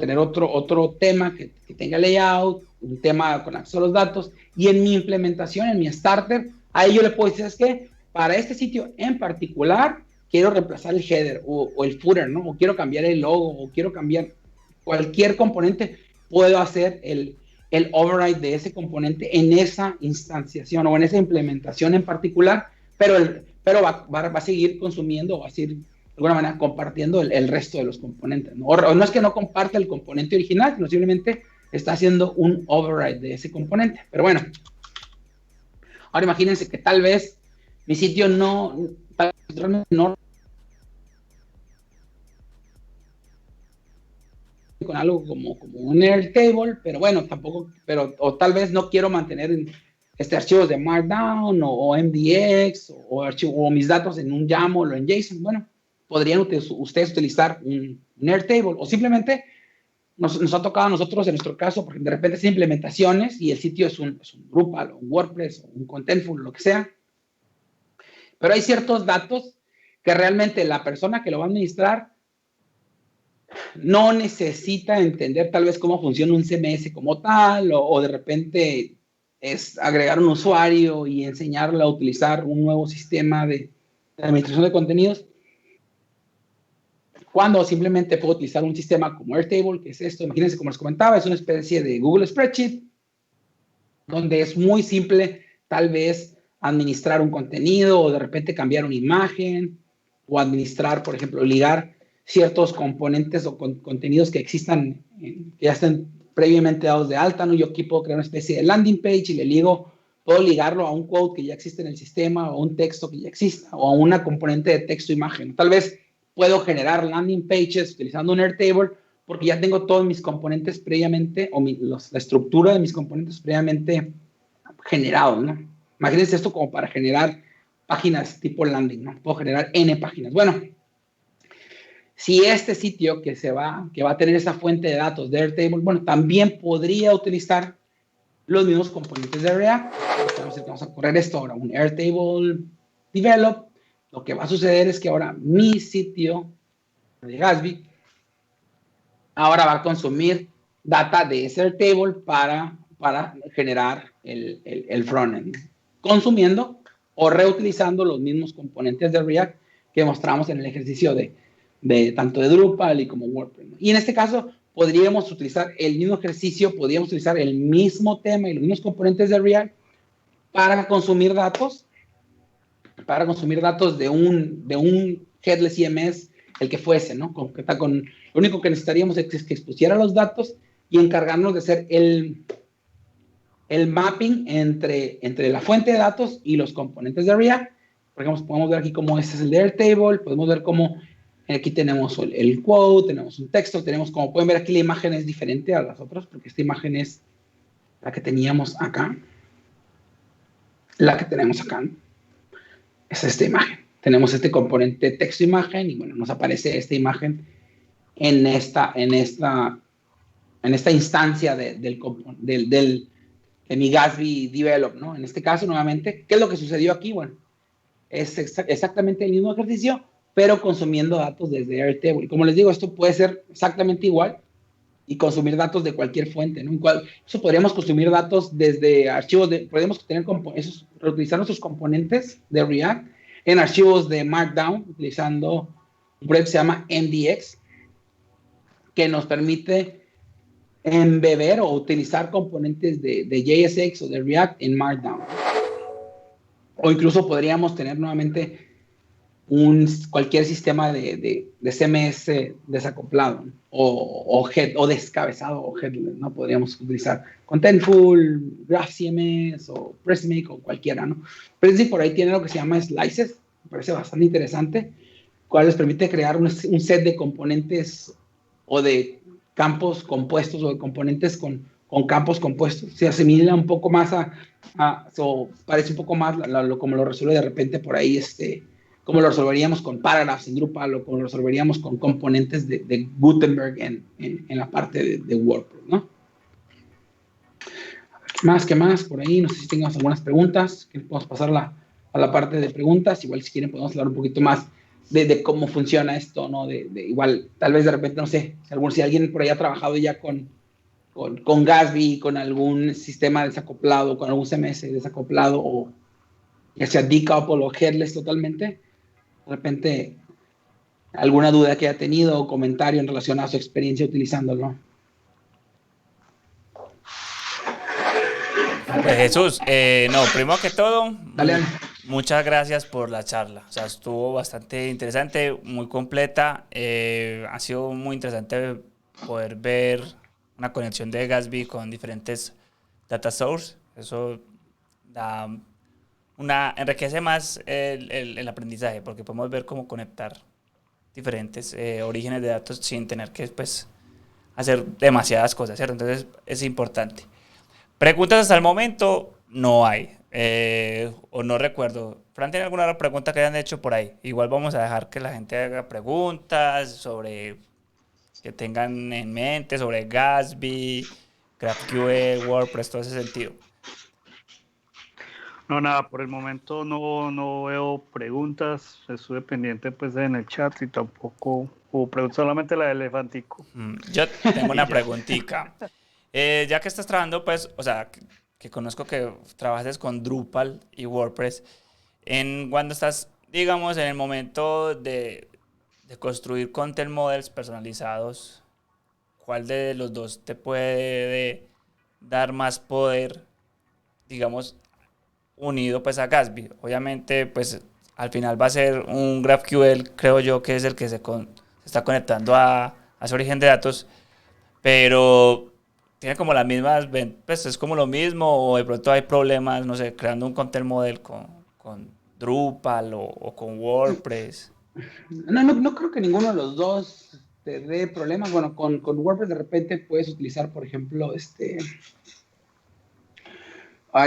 tener otro tema que tenga layout, un tema con acceso a los datos, y en mi implementación, en mi starter, ahí yo le puedo decir, ¿sabes qué? Para este sitio en particular, quiero reemplazar el header o el footer, ¿no? O quiero cambiar el logo, o quiero cambiar cualquier componente, puedo hacer el override de ese componente en esa instanciación o en esa implementación en particular, pero va a seguir consumiendo o va a seguir de alguna manera compartiendo el resto de los componentes, ¿no? O no es que no comparte el componente original, sino simplemente está haciendo un override de ese componente. Pero bueno, ahora imagínense que tal vez mi sitio no con algo como un Airtable, pero bueno, tampoco, o tal vez no quiero mantener archivos de Markdown o MDX o mis datos en un YAML o en JSON. Bueno, podrían ustedes utilizar un Airtable o simplemente nos ha tocado a nosotros en nuestro caso, porque de repente son implementaciones y el sitio es un Drupal o un WordPress o un Contentful, lo que sea, pero hay ciertos datos que realmente la persona que lo va a administrar no necesita entender tal vez cómo funciona un CMS como tal, o de repente es agregar un usuario y enseñarle a utilizar un nuevo sistema de administración de contenidos, cuando simplemente puedo utilizar un sistema como Airtable, que es esto, imagínense, como les comentaba, es una especie de Google Spreadsheet, donde es muy simple tal vez administrar un contenido o de repente cambiar una imagen o administrar, por ejemplo, ligar ciertos componentes o contenidos que existan, que ya estén previamente dados de alta, ¿no? Yo aquí puedo crear una especie de landing page y le ligo, puedo ligarlo a un quote que ya existe en el sistema o a un texto que ya exista o a una componente de texto-imagen. Tal vez puedo generar landing pages utilizando un Airtable porque ya tengo todos mis componentes previamente o la estructura de mis componentes previamente generados, ¿no? Imagínense esto como para generar páginas tipo landing, ¿no? Puedo generar N páginas. Bueno, si este sitio que va a tener esa fuente de datos de Airtable, bueno, también podría utilizar los mismos componentes de React. Vamos a correr esto ahora, un Airtable develop. Lo que va a suceder es que ahora mi sitio de Gatsby ahora va a consumir data de ese Airtable para generar el frontend, consumiendo o reutilizando los mismos componentes de React que mostramos en el ejercicio de tanto de Drupal y como WordPress. Y en este caso podríamos utilizar el mismo ejercicio, podríamos utilizar el mismo tema y los mismos componentes de React para consumir datos de un headless CMS, el que fuese, ¿no? Lo único que necesitaríamos es que expusiera los datos y encargarnos de hacer el mapping entre la fuente de datos y los componentes de React. Por ejemplo, podemos ver aquí cómo este es el de Airtable, podemos ver cómo aquí tenemos el quote, tenemos un texto, como pueden ver aquí la imagen es diferente a las otras, porque esta imagen es la que teníamos acá, ¿no? Es esta imagen. Tenemos este componente texto-imagen y bueno, nos aparece esta imagen en esta instancia de mi Gatsby Develop, ¿no? En este caso, nuevamente, ¿qué es lo que sucedió aquí? Bueno, es exactamente el mismo ejercicio, pero consumiendo datos desde Airtable. Y como les digo, esto puede ser exactamente igual y consumir datos de cualquier fuente, ¿no? Eso podríamos consumir datos desde archivos podríamos reutilizar nuestros componentes de React en archivos de Markdown, utilizando un proyecto que se llama MDX, que nos permite embeber o utilizar componentes de JSX o de React en Markdown. O incluso podríamos tener nuevamente cualquier sistema de CMS desacoplado o descabezado o headless, ¿no? Podríamos utilizar Contentful, GraphCMS o Pressmake o cualquiera, ¿no? Pressmake por ahí tiene lo que se llama slices, me parece bastante interesante, cual les permite crear un set de componentes o de campos compuestos o de componentes con campos compuestos. Se asimila un poco más o parece un poco más como lo resuelve de repente por ahí como lo resolveríamos con paragraphs en Drupal o como lo resolveríamos con componentes de Gutenberg en la parte de WordPress, ¿no? ¿Qué más por ahí? No sé si tengas algunas preguntas, que podemos pasar a la parte de preguntas. Igual si quieren podemos hablar un poquito más de cómo funciona esto, ¿no? Igual, tal vez de repente, no sé, si alguien por ahí ha trabajado ya con Gatsby, con algún sistema desacoplado, con algún CMS desacoplado, o ya sea decouple o headless totalmente, de repente alguna duda que haya tenido o comentario en relación a su experiencia utilizándolo. Pues Jesús, no, primero que todo, Dale. muchas gracias por la charla. O sea, estuvo bastante interesante, muy completa. Ha sido muy interesante poder ver una conexión de Gatsby con diferentes data sources. Eso da enriquece más el aprendizaje porque podemos ver cómo conectar diferentes orígenes de datos sin tener que pues, hacer demasiadas cosas, ¿cierto? Entonces es importante. Preguntas hasta el momento no hay. O no recuerdo. Fran, ¿tiene alguna pregunta que hayan hecho por ahí? Igual vamos a dejar que la gente haga preguntas sobre que tengan en mente, sobre Gatsby, GraphQL, WordPress, todo ese sentido. No, nada, por el momento no veo preguntas. Estuve pendiente pues en el chat y tampoco hubo preguntas, solamente la del elefantico. Yo tengo Y una ya. preguntita. Ya que estás trabajando, pues, o sea, que conozco que trabajas con Drupal y WordPress, cuando estás, digamos, en el momento de construir content models personalizados, ¿cuál de los dos te puede dar más poder, digamos, unido pues a Gatsby? Obviamente, pues al final va a ser un GraphQL, creo yo, que es el que se está conectando a su origen de datos, pero tiene como las mismas, pues es como lo mismo, o de pronto hay problemas, no sé, creando un content model con Drupal o con WordPress. No creo que ninguno de los dos te dé problemas. Bueno, con WordPress de repente puedes utilizar, por ejemplo,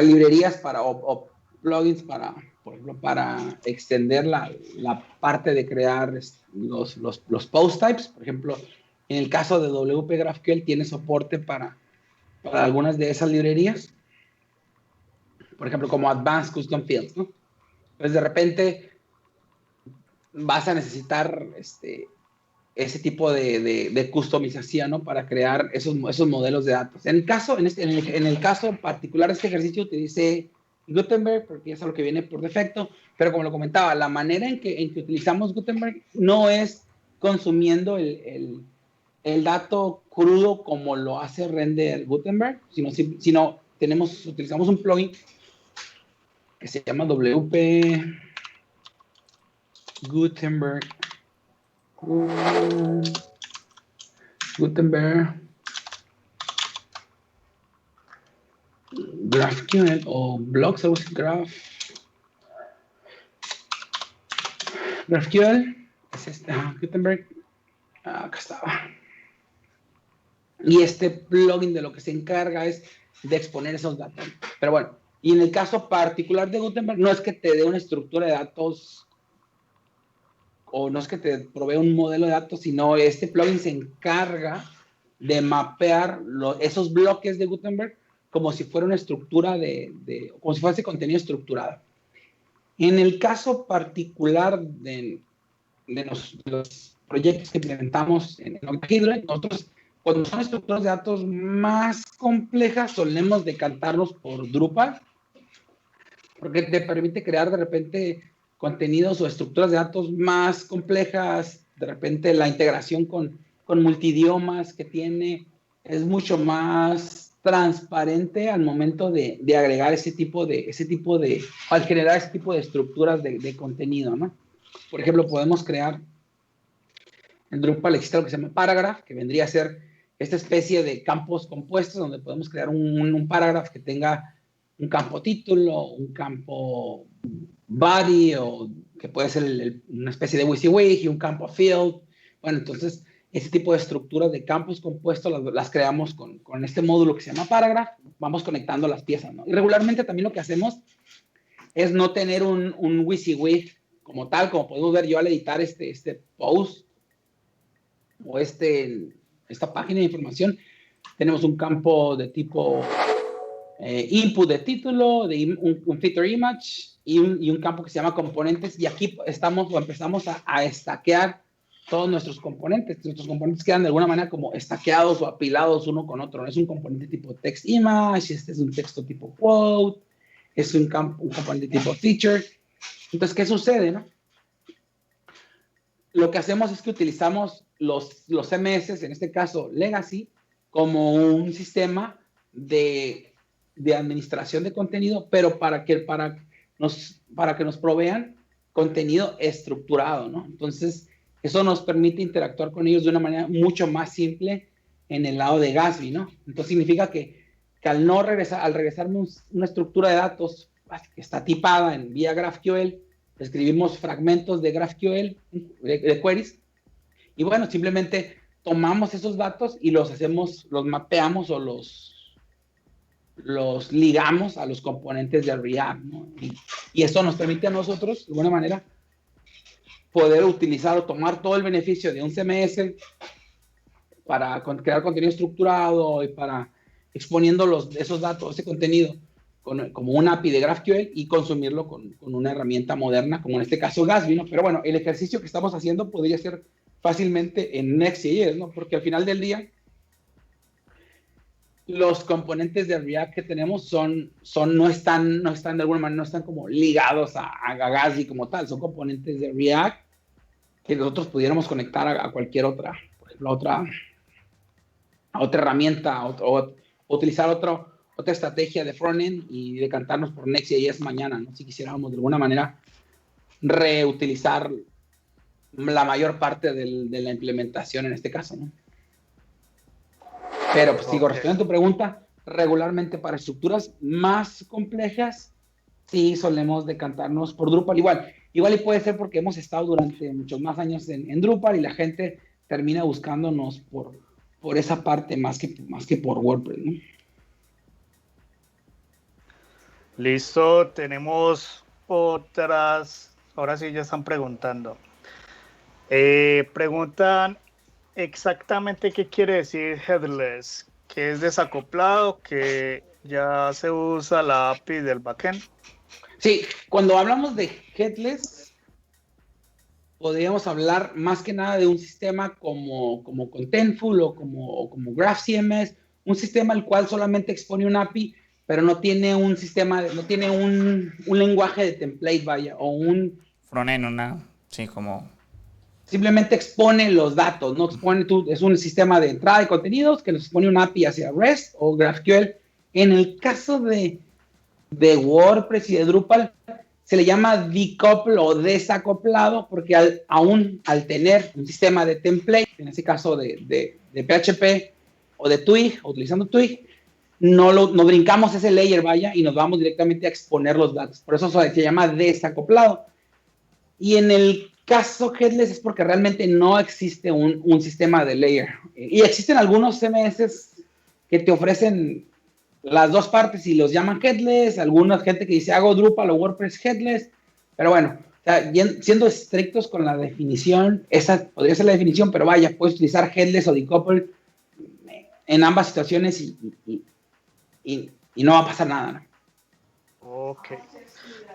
librerías o plugins por ejemplo, para extender la parte de crear los post types. Por ejemplo, en el caso de WP GraphQL tiene soporte para algunas de esas librerías. Por ejemplo, como Advanced Custom Fields, ¿no? Entonces, de repente vas a necesitar ese tipo de customización, ¿no? Para crear esos modelos de datos. En el caso particular de este ejercicio utilicé Gutenberg porque es lo que viene por defecto, pero como lo comentaba, la manera en que utilizamos Gutenberg no es consumiendo el dato crudo como lo hace render Gutenberg, sino utilizamos un plugin que se llama WP Gutenberg. Gutenberg GraphQL o Blocks, algo así, GraphQL, es Gutenberg, acá estaba. Y este plugin de lo que se encarga es de exponer esos datos. Pero bueno, y en el caso particular de Gutenberg, no es que te dé una estructura de datos o no es que te provee un modelo de datos, sino este plugin se encarga de mapear esos bloques de Gutenberg como si fuera una estructura como si fuese contenido estructurado. En el caso particular de los proyectos que implementamos en Hydroid, nosotros, cuando son estructuras de datos más complejas, solemos decantarnos por Drupal, porque te permite crear de repente contenidos o estructuras de datos más complejas, de repente la integración con multidiomas que tiene es mucho más transparente al momento de agregar al generar ese tipo de estructuras de contenido, ¿no? Por ejemplo, podemos crear en Drupal existe lo que se llama paragraph, que vendría a ser esta especie de campos compuestos donde podemos crear un paragraph que tenga un campo título, un campo body, o que puede ser una especie de WYSIWYG y un campo field. Bueno, entonces ese tipo de estructuras de campos compuestos las creamos con este módulo que se llama paragraph. Vamos conectando las piezas, ¿no? Y regularmente también lo que hacemos es no tener un WYSIWYG como tal, como podemos ver yo al editar este post o esta página de información. Tenemos un campo de tipo input de título, un feature image, y un campo que se llama componentes, y aquí empezamos a stackear todos nuestros componentes. Nuestros componentes quedan de alguna manera como stackeados o apilados uno con otro. No es un componente tipo text image, este es un texto tipo quote, es un componente tipo feature. Entonces, ¿qué sucede, no? Lo que hacemos es que utilizamos los CMS, en este caso Legacy, como un sistema de administración de contenido, pero para que nos provean contenido estructurado, ¿no? Entonces, eso nos permite interactuar con ellos de una manera mucho más simple en el lado de Gatsby, ¿no? Entonces, significa que al regresarnos una estructura de datos que está tipada en vía GraphQL, escribimos fragmentos de GraphQL, de queries, y bueno, simplemente tomamos esos datos y los mapeamos o los ligamos a los componentes de React, ¿no? Y eso nos permite a nosotros, de alguna manera, poder utilizar o tomar todo el beneficio de un CMS para crear contenido estructurado y para exponiendo esos datos, ese contenido, como un API de GraphQL y consumirlo con una herramienta moderna, como en este caso Gatsby, ¿no? Pero bueno, el ejercicio que estamos haciendo podría ser fácilmente en Next.js, ¿no? Porque al final del día, los componentes de React que tenemos no están de alguna manera, no están como ligados a Gatsby como tal, son componentes de React que nosotros pudiéramos conectar a cualquier otra, por ejemplo, a otra herramienta o utilizar otra estrategia de frontend y decantarnos por Next.js mañana, ¿no? Si quisiéramos de alguna manera reutilizar la mayor parte de la implementación en este caso, ¿no? Pero pues, si corresponde a tu pregunta, regularmente para estructuras más complejas, sí solemos decantarnos por Drupal. Igual y puede ser porque hemos estado durante muchos más años en Drupal y la gente termina buscándonos por esa parte más que por WordPress, ¿no? Listo, tenemos otras. Ahora sí ya están preguntando. Preguntan exactamente qué quiere decir headless, que es desacoplado, que ya se usa la API del backend. Sí, cuando hablamos de headless, podríamos hablar más que nada de un sistema como Contentful o como GraphCMS, un sistema el cual solamente expone un API, pero no tiene un lenguaje de template, vaya, o un... Frontend, sí, como... Simplemente expone los datos, no expone es un sistema de entrada de contenidos que nos expone un API hacia REST o GraphQL. En el caso de WordPress y de Drupal, se le llama decouple o desacoplado, porque al tener un sistema de template, en este caso de PHP o de Twig, o utilizando Twig, no brincamos ese layer, vaya, y nos vamos directamente a exponer los datos. Por eso se llama desacoplado. Y en el caso headless es porque realmente no existe un sistema de layer. Y existen algunos CMS que te ofrecen las dos partes y los llaman headless, alguna gente que dice hago Drupal o WordPress headless, pero bueno, o sea, siendo estrictos con la definición, esa podría ser la definición, pero vaya, puedes utilizar headless o decouple en ambas situaciones y no va a pasar nada, ¿no? Ok.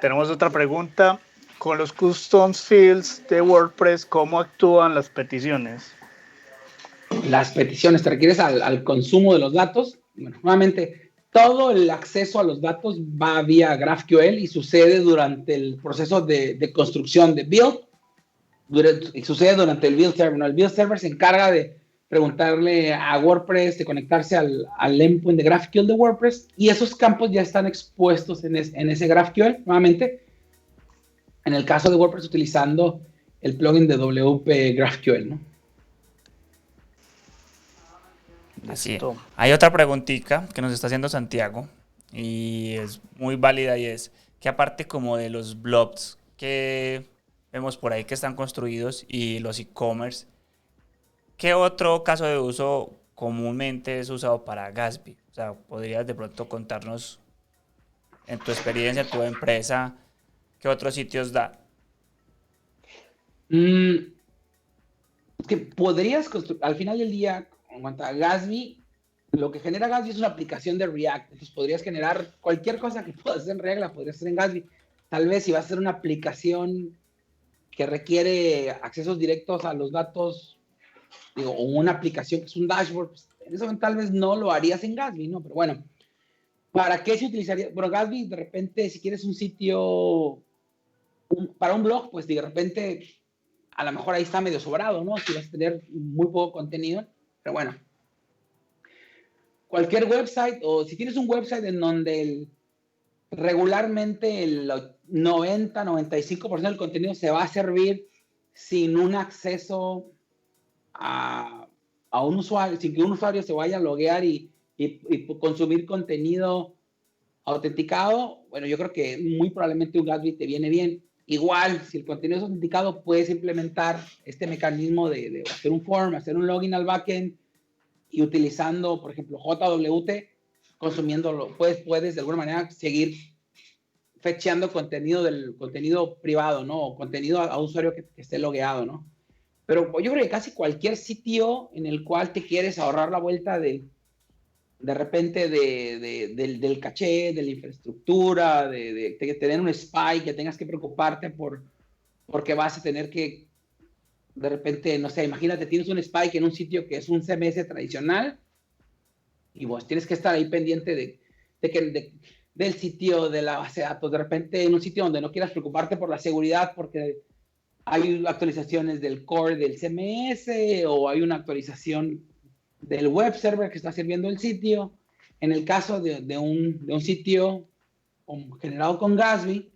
Tenemos otra pregunta. Con los custom fields de WordPress, ¿cómo actúan las peticiones? Las peticiones, ¿te refieres al consumo de los datos? Bueno, nuevamente, todo el acceso a los datos va vía GraphQL y sucede durante el proceso de construcción de build. Sucede durante el build server, ¿no? El build server se encarga de preguntarle a WordPress de conectarse al endpoint de GraphQL de WordPress y esos campos ya están expuestos en ese GraphQL, nuevamente. En el caso de WordPress, utilizando el plugin de WP GraphQL, ¿no? Así es. Hay otra preguntita que nos está haciendo Santiago y es muy válida y es que aparte como de los blogs que vemos por ahí que están construidos y los e-commerce, ¿qué otro caso de uso comúnmente es usado para Gatsby? O sea, ¿podrías de pronto contarnos en tu experiencia, en tu empresa, qué otros sitios da? Que podrías construir, al final del día, en cuanto a Gatsby, lo que genera Gatsby es una aplicación de React. Entonces podrías generar cualquier cosa que puedas hacer en React, la podrías hacer en Gatsby. tal vez si vas a hacer una aplicación que requiere accesos directos a los datos, digo, o una aplicación que es un dashboard, pues, en eso tal vez no lo harías en Gatsby, ¿no? Pero bueno, ¿para qué se utilizaría? Bueno, Gatsby, de repente, si quieres un sitio para un blog, pues de repente, a lo mejor ahí está medio sobrado, ¿no? Si vas a tener muy poco contenido, pero bueno. Cualquier website, o si tienes un website en donde regularmente el 90-95% del contenido se va a servir sin un acceso a un usuario, sin que un usuario se vaya a loguear y consumir contenido autenticado, bueno, yo creo que muy probablemente un Gatsby te viene bien. Igual, si el contenido es autenticado, puedes implementar este mecanismo de hacer un form, hacer un login al backend y utilizando, por ejemplo, JWT, consumiéndolo, puedes de alguna manera seguir fetcheando contenido privado, ¿no? O contenido a usuario que esté logueado, ¿no? Pero yo creo que casi cualquier sitio en el cual te quieres ahorrar la vuelta de repente del caché, de la infraestructura, de tener un spy, que tengas que preocuparte porque vas a tener que, de repente, no sé, imagínate, tienes un spike en un sitio que es un CMS tradicional y vos tienes que estar ahí pendiente del sitio, de la base de datos, de repente en un sitio donde no quieras preocuparte por la seguridad porque hay actualizaciones del core del CMS o hay una actualización del web server que está sirviendo el sitio. En el caso de un sitio generado con Gatsby,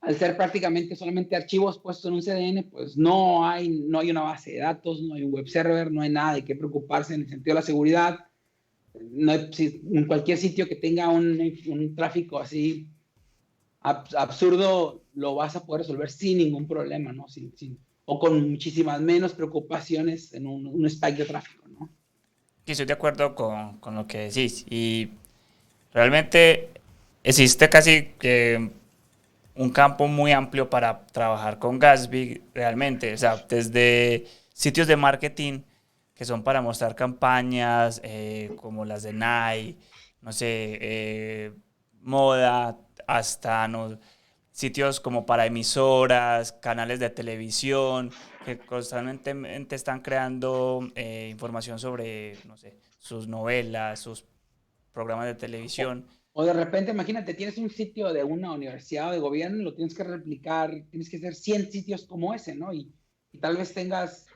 al ser prácticamente solamente archivos puestos en un CDN, pues no hay una base de datos, no hay un web server, no hay nada de qué preocuparse en el sentido de la seguridad. No hay, en cualquier sitio que tenga un tráfico así absurdo, lo vas a poder resolver sin ningún problema, ¿no? O con muchísimas menos preocupaciones en un spike de tráfico, ¿no? Sí, estoy de acuerdo con lo que decís. Y realmente existe casi que un campo muy amplio para trabajar con Gatsby realmente. O sea, desde sitios de marketing que son para mostrar campañas como las de Nike, no sé, moda, hasta no, sitios como para emisoras, canales de televisión, que constantemente están creando información sobre, no sé, sus novelas, sus programas de televisión. O de repente, imagínate, tienes un sitio de una universidad o de gobierno, lo tienes que replicar, tienes que hacer 100 sitios como ese, ¿no? Y tal vez tengas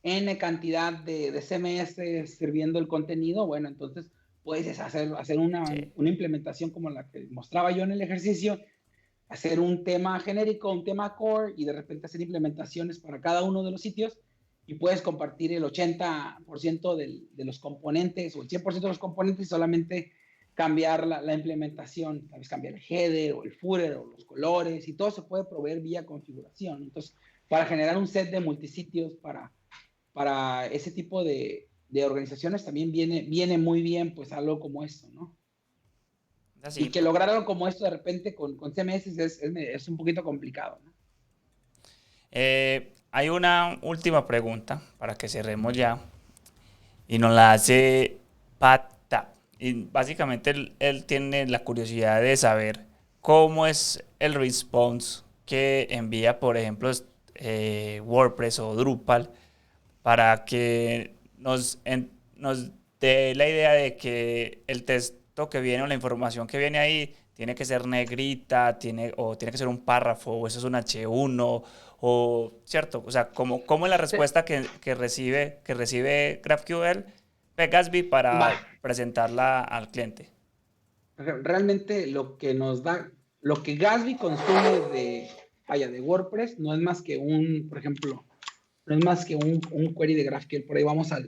N cantidad de CMS sirviendo el contenido, bueno, entonces puedes hacer Sí. una implementación como la que mostraba yo en el ejercicio, hacer un tema genérico, un tema core y de repente hacer implementaciones para cada uno de los sitios y puedes compartir el 80% de los componentes o el 100% de los componentes y solamente cambiar la implementación, tal vez cambiar el header o el footer o los colores y todo se puede proveer vía configuración. Entonces, para generar un set de multisitios para ese tipo de organizaciones también viene muy bien pues algo como esto, ¿no? Y Así. que lograr algo como esto de repente con CMS es un poquito complicado, ¿no? Hay una última pregunta para que cerremos ya y nos la hace Pat Tap. Y básicamente él tiene la curiosidad de saber cómo es el response que envía, por ejemplo, WordPress o Drupal para que nos dé la idea de que el texto que viene o la información que viene ahí tiene que ser negrita, o tiene que ser un párrafo, o eso es un H1, o cierto, o sea, ¿cómo es la respuesta que recibe GraphQL de Gatsby Va, para presentarla al cliente? realmente lo que Gatsby consume de WordPress no es más que por ejemplo, no es más que un query de GraphQL. Por ahí vamos a la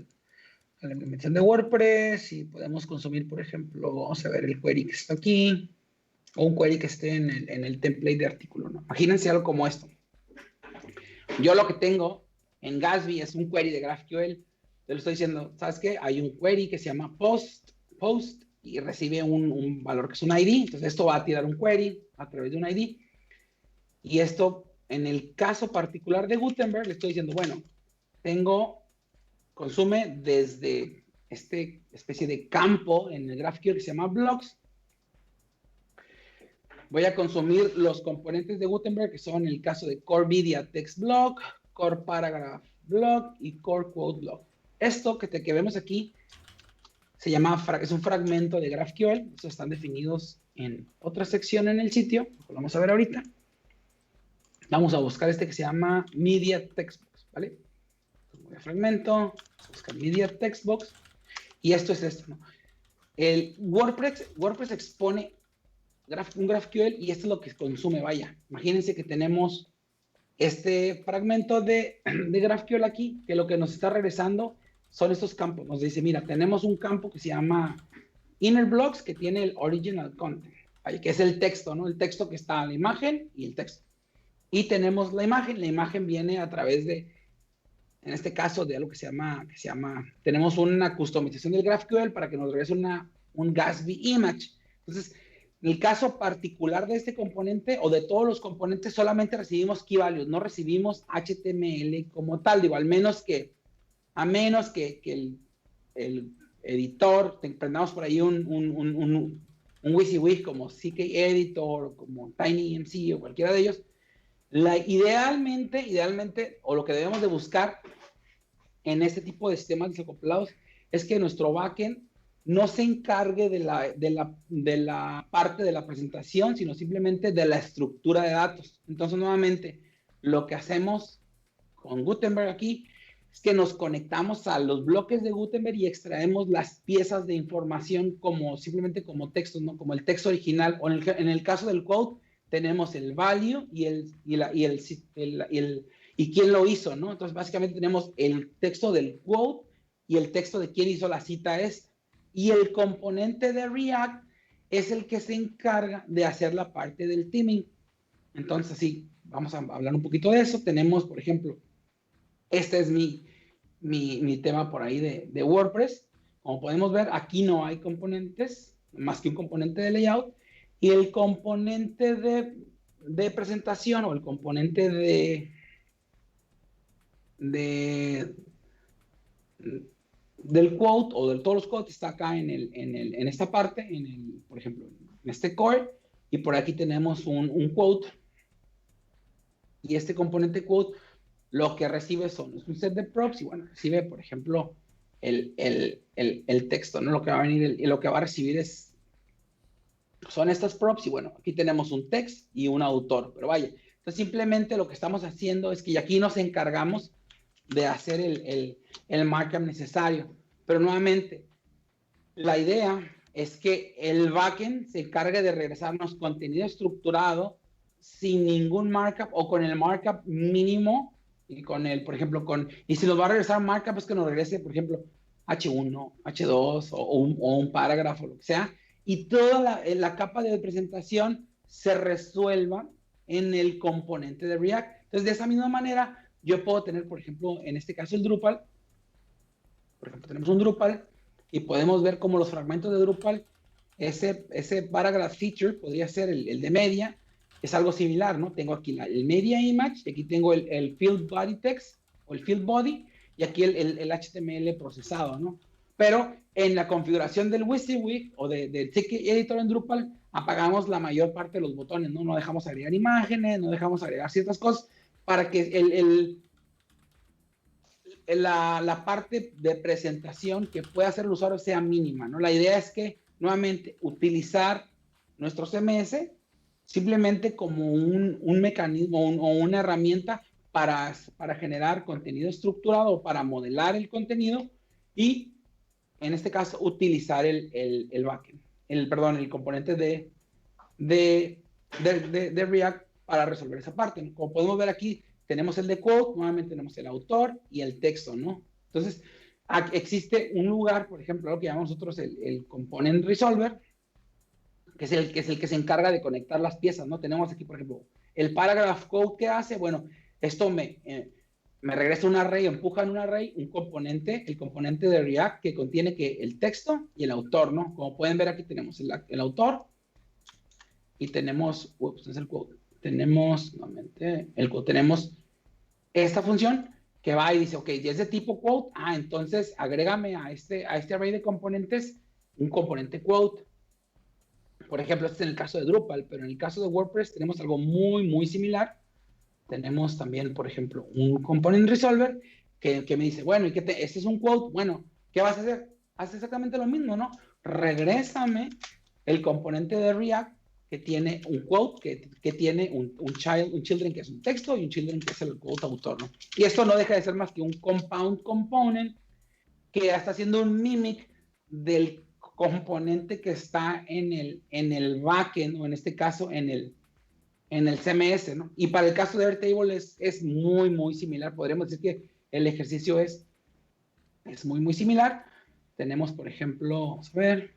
implementación de WordPress y podemos consumir, por ejemplo, vamos a ver el query que está aquí o un query que esté en el template de artículo, ¿no? Imagínense algo como esto. Yo lo que tengo en Gatsby es un query de GraphQL. Te lo estoy diciendo, ¿sabes qué? Hay un query que se llama post y recibe un valor que es un ID. Entonces esto va a tirar un query a través de un ID. Y esto, en el caso particular de Gutenberg, le estoy diciendo, bueno, consume desde este especie de campo en el GraphQL que se llama blocks. voy a consumir los componentes de Gutenberg, que son el caso de Core Media Text Block, Core Paragraph Block y Core Quote Block. Esto que vemos aquí se llama, es un fragmento de GraphQL. Estos están definidos en otra sección en el sitio. Lo vamos a ver ahorita. Vamos a buscar este que se llama Media Text Box, ¿vale? Voy a fragmento, vamos a buscar Media Text Box. Y esto es esto, ¿no? El WordPress expone un GraphQL y esto es lo que consume, vaya. Imagínense que tenemos este fragmento de GraphQL aquí, que lo que nos está regresando son estos campos. Nos dice, mira, tenemos un campo que se llama Inner Blocks, que tiene el Original Content, ¿vale? Que es el texto, ¿no? El texto que está en la imagen y el texto. Y tenemos la imagen viene a través de, en este caso, de algo que se llama, tenemos una customización del GraphQL para que nos regrese un Gatsby image. Entonces, en el caso particular de este componente o de todos los componentes, solamente recibimos key values, no recibimos HTML como tal, digo, a menos que el editor, prendamos por ahí un WYSIWYG como CK Editor, como TinyMC o cualquiera de ellos. Idealmente, o lo que debemos de buscar en este tipo de sistemas desacoplados es que nuestro backend no se encargue de la parte de la presentación, sino simplemente de la estructura de datos. Entonces, nuevamente, lo que hacemos con Gutenberg aquí es que nos conectamos a los bloques de Gutenberg y extraemos las piezas de información simplemente como textos, ¿no? Como el texto original, o en el caso del quote, tenemos el value y quién lo hizo, ¿no? Entonces, básicamente tenemos el texto del quote y el texto de quién hizo la cita esta. Y el componente de React es el que se encarga de hacer la parte del theming. Entonces, sí, vamos a hablar un poquito de eso. Tenemos, por ejemplo, este es mi tema por ahí de WordPress. Como podemos ver, aquí no hay componentes, más que un componente de layout. Y el componente de presentación o el componente del quote o de todos los quotes está acá en esta parte, por ejemplo, en este core, y por aquí tenemos un quote, y este componente quote lo que recibe es un set de props, y bueno, recibe, por ejemplo, el texto, ¿no? Lo que va a venir, lo que va a recibir son estas props, y bueno, aquí tenemos un text y un autor, pero vaya, entonces simplemente lo que estamos haciendo es que aquí nos encargamos de hacer el markup necesario. Pero nuevamente, la idea es que el backend se encargue de regresarnos contenido estructurado sin ningún markup o con el markup mínimo y por ejemplo, y si nos va a regresar markup es que nos regrese, por ejemplo, H1, H2 o un parágrafo, lo que sea, y toda la capa de presentación se resuelva en el componente de React. Entonces, de esa misma manera, yo puedo tener, por ejemplo, en este caso el Drupal. Por ejemplo, tenemos un Drupal y podemos ver cómo los fragmentos de Drupal, ese paragraph feature podría ser el de media, es algo similar, ¿no? Tengo aquí el media image, y aquí tengo el field body text o el field body, y aquí el HTML procesado, ¿no? Pero en la configuración del WYSIWYG o del CK Editor en Drupal, apagamos la mayor parte de los botones, ¿no? No dejamos agregar imágenes, no dejamos agregar ciertas cosas, para que la parte de presentación que pueda hacer el usuario sea mínima, ¿no? La idea es que, nuevamente, utilizar nuestro CMS simplemente como un mecanismo o una herramienta para generar contenido estructurado, para modelar el contenido y, en este caso, utilizar el backend, el componente de React para resolver esa parte, ¿no? Como podemos ver aquí, tenemos el de quote, nuevamente tenemos el autor y el texto, ¿no? Entonces, existe un lugar, por ejemplo, lo que llamamos nosotros el component resolver, que es el que se encarga de conectar las piezas, ¿no? Tenemos aquí, por ejemplo, el paragraph code que hace, bueno, esto me regresa un array, empuja en un array un componente, el componente de React que contiene el texto y el autor, ¿no? Como pueden ver aquí tenemos el autor y tenemos, es el quote. Tenemos, nuevamente, tenemos esta función que va y dice, ok, ya es de tipo quote, entonces agrégame a este array de componentes un componente quote. por ejemplo, este es en el caso de Drupal, pero en el caso de WordPress tenemos algo muy similar. Tenemos también, por ejemplo, un component resolver que me dice, bueno, este es un quote, bueno, ¿qué vas a hacer? Hace exactamente lo mismo, ¿no? Regrésame el componente de React que tiene un quote, que tiene un children que es un texto y un children que es el quote autor, ¿no? Y esto no deja de ser más que un compound component que está haciendo un mimic del componente que está en el backend, o en este caso en el CMS, ¿no? Y para el caso de Airtable es muy similar. Podríamos decir que el ejercicio es muy similar. Tenemos, por ejemplo, vamos a ver,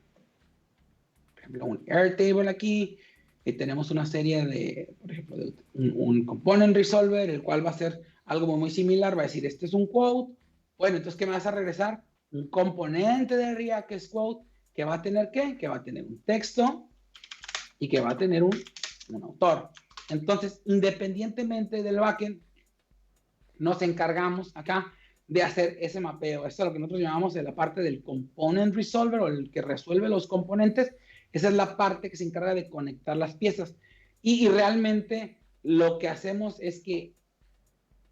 por ejemplo, un Airtable aquí, y tenemos una serie de, por ejemplo, de un component resolver, el cual va a ser algo muy similar. Va a decir, este es un quote. Bueno, entonces, ¿qué me vas a regresar? Un componente de React que es quote, que va a tener ¿qué? Que va a tener un texto y que va a tener un autor. Entonces, independientemente del backend, nos encargamos acá de hacer ese mapeo. Esto es lo que nosotros llamamos de la parte del component resolver, o el que resuelve los componentes. Esa es la parte que se encarga de conectar las piezas. Y realmente lo que hacemos es que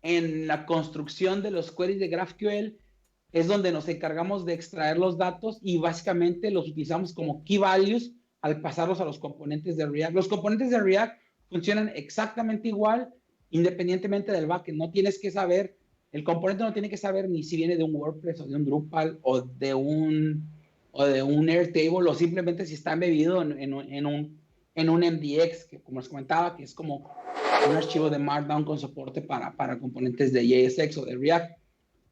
en la construcción de los queries de GraphQL es donde nos encargamos de extraer los datos y básicamente los utilizamos como key values al pasarlos a los componentes de React. Los componentes de React funcionan exactamente igual independientemente del backend. No tienes que saber, el componente no tiene que saber ni si viene de un WordPress o de un Drupal o de un Airtable, o simplemente si está embebido en un MDX, que como les comentaba, que es como un archivo de Markdown con soporte para componentes de JSX o de React.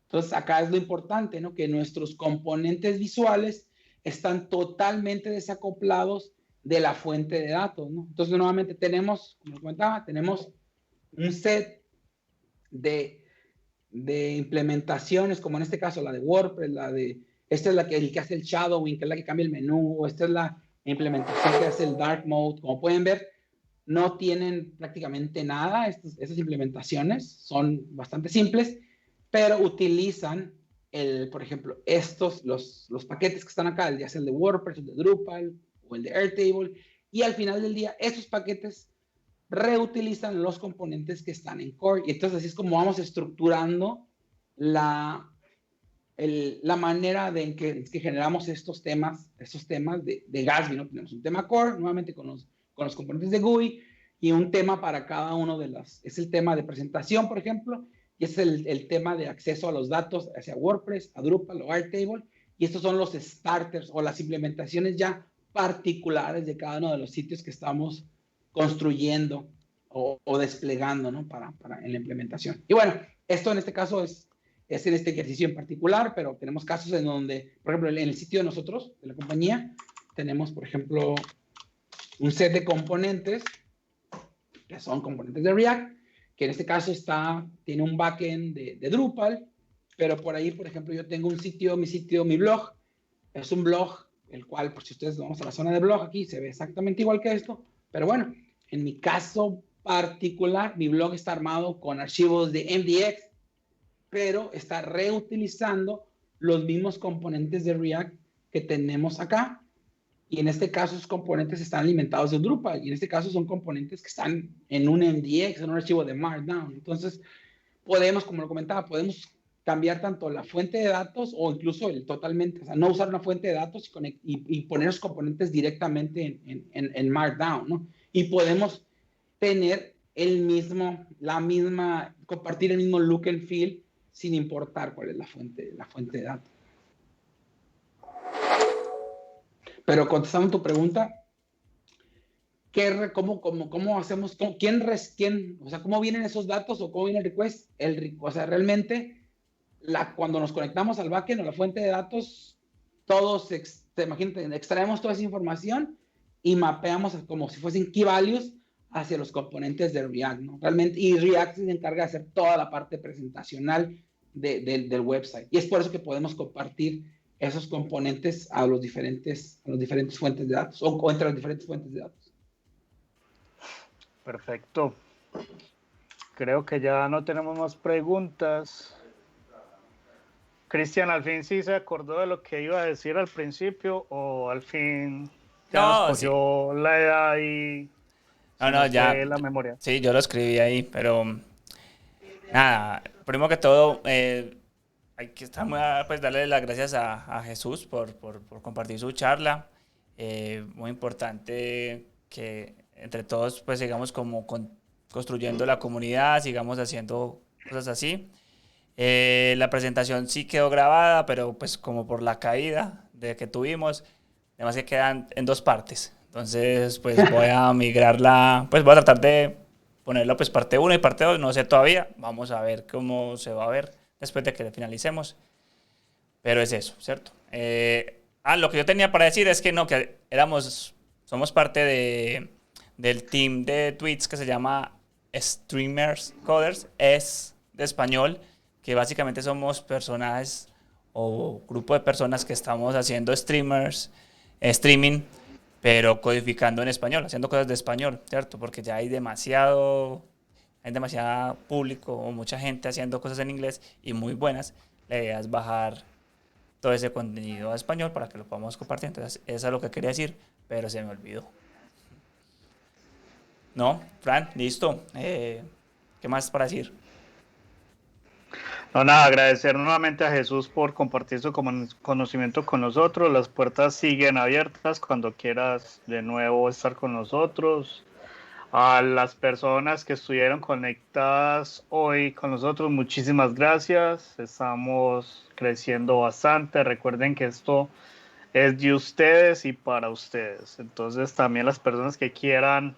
Entonces, acá es lo importante, ¿no? Que nuestros componentes visuales están totalmente desacoplados de la fuente de datos, ¿no? Entonces, nuevamente tenemos, como les comentaba, tenemos un set de implementaciones, como en este caso la de WordPress, esta es el que hace el shadowing, que es la que cambia el menú, o esta es la implementación que hace el dark mode. Como pueden ver, no tienen prácticamente nada. Estas implementaciones son bastante simples, pero utilizan, por ejemplo, los paquetes que están acá, ya sea el de WordPress, el de Drupal o el de Airtable, y al final del día, esos paquetes reutilizan los componentes que están en core. Y entonces así es como vamos estructurando la manera en que generamos estos temas de Gatsby, ¿no? Tenemos un tema core, nuevamente con los componentes de GUI, y un tema para cada uno de es el tema de presentación, por ejemplo, y es el tema de acceso a los datos hacia WordPress, a Drupal o Airtable, y estos son los starters o las implementaciones ya particulares de cada uno de los sitios que estamos construyendo o desplegando, ¿no? En la implementación. Y bueno, esto en este caso es en este ejercicio en particular, pero tenemos casos en donde, por ejemplo, en el sitio de nosotros, de la compañía, tenemos, por ejemplo, un set de componentes que son componentes de React, que en este caso tiene un backend de Drupal, pero por ahí, por ejemplo, yo tengo mi blog, es un blog, el cual, por si ustedes vamos a la zona de blog aquí, se ve exactamente igual que esto, pero bueno, en mi caso particular, mi blog está armado con archivos de MDX, pero está reutilizando los mismos componentes de React que tenemos acá. Y en este caso, esos componentes están alimentados de Drupal. Y en este caso, son componentes que están en un MDX, en un archivo de Markdown. Entonces, podemos, como lo comentaba, podemos cambiar tanto la fuente de datos o incluso totalmente, o sea, no usar una fuente de datos y poner los componentes directamente en Markdown, ¿no? Y podemos tener compartir el mismo look and feel sin importar cuál es la fuente de datos. Pero contestando tu pregunta, ¿cómo hacemos? O sea, ¿cómo vienen esos datos o cómo viene el request? O sea, realmente, cuando nos conectamos al backend o la fuente de datos, imagínate, extraemos toda esa información y mapeamos como si fuesen key values hacia los componentes de React, ¿no? Realmente, y React se encarga de hacer toda la parte presentacional del website. Y es por eso que podemos compartir esos componentes a las diferentes fuentes de datos o entre las diferentes fuentes de datos. Perfecto. Creo que ya no tenemos más preguntas. Cristian, ¿al fin sí se acordó de lo que iba a decir al principio o al fin Ya No, nos cogió la edad y no, ya. la memoria. Sí, yo lo escribí ahí, pero nada, primero que todo, hay que pues, darle las gracias a Jesús por compartir su charla. Muy importante que entre todos pues sigamos como construyendo la comunidad, sigamos haciendo cosas así. La presentación sí quedó grabada, pero pues como por la caída de que tuvimos, además que quedan en 2 partes. Entonces pues voy a migrarla, pues voy a tratar de ponerlo pues parte 1 y parte 2, no sé todavía, vamos a ver cómo se va a ver después de que finalicemos, pero es eso, ¿cierto? Lo que yo tenía para decir es que no, que somos parte del team de tweets que se llama Streamers Coders, es de español, que básicamente somos personas o grupo de personas que estamos haciendo streaming, pero codificando en español, haciendo cosas de español, ¿cierto? Porque ya hay demasiado público o mucha gente haciendo cosas en inglés y muy buenas. La idea es bajar todo ese contenido a español para que lo podamos compartir. Entonces, eso es lo que quería decir, pero se me olvidó. ¿No? Fran, listo. ¿Qué más para decir? No, nada, agradecer nuevamente a Jesús por compartir su conocimiento con nosotros. Las puertas siguen abiertas cuando quieras de nuevo estar con nosotros. A las personas que estuvieron conectadas hoy con nosotros, muchísimas gracias. Estamos creciendo bastante. Recuerden que esto es de ustedes y para ustedes. Entonces también las personas que quieran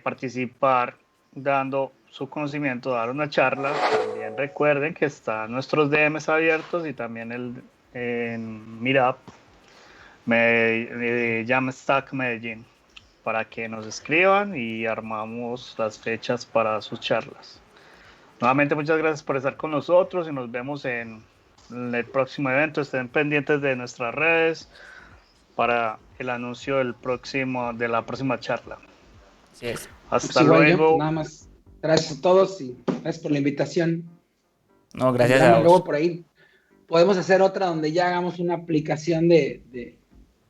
participar dando su conocimiento, dar una charla, también recuerden que están nuestros DMs abiertos y también en Meetup, Jamstack Medellín, para que nos escriban y armamos las fechas para sus charlas. Nuevamente muchas gracias por estar con nosotros y nos vemos en el próximo evento. Estén pendientes de nuestras redes para el anuncio de la próxima charla. Así es. Hasta luego. Nada más. Gracias a todos y gracias por la invitación. No, gracias a vos. Luego por ahí podemos hacer otra donde ya hagamos una aplicación en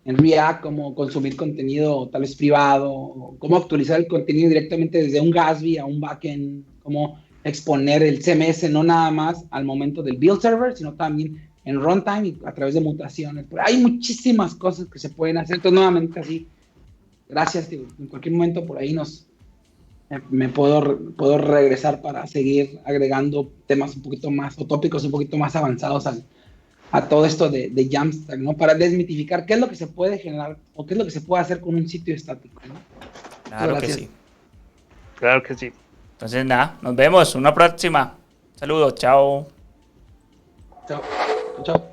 React, como consumir contenido tal vez privado, o cómo actualizar el contenido directamente desde un Gatsby a un backend, cómo exponer el CMS no nada más al momento del build server, sino también en runtime y a través de mutaciones. Pero hay muchísimas cosas que se pueden hacer. Entonces, nuevamente así, gracias. Tío. En cualquier momento por ahí me puedo regresar para seguir agregando temas un poquito más, o tópicos un poquito más avanzados a todo esto de Jamstack, ¿no? Para desmitificar qué es lo que se puede generar o qué es lo que se puede hacer con un sitio estático, ¿no? Claro que sí. Claro que sí. Entonces, nada, nos vemos. Una próxima. Saludos, chao. Chao. Chao.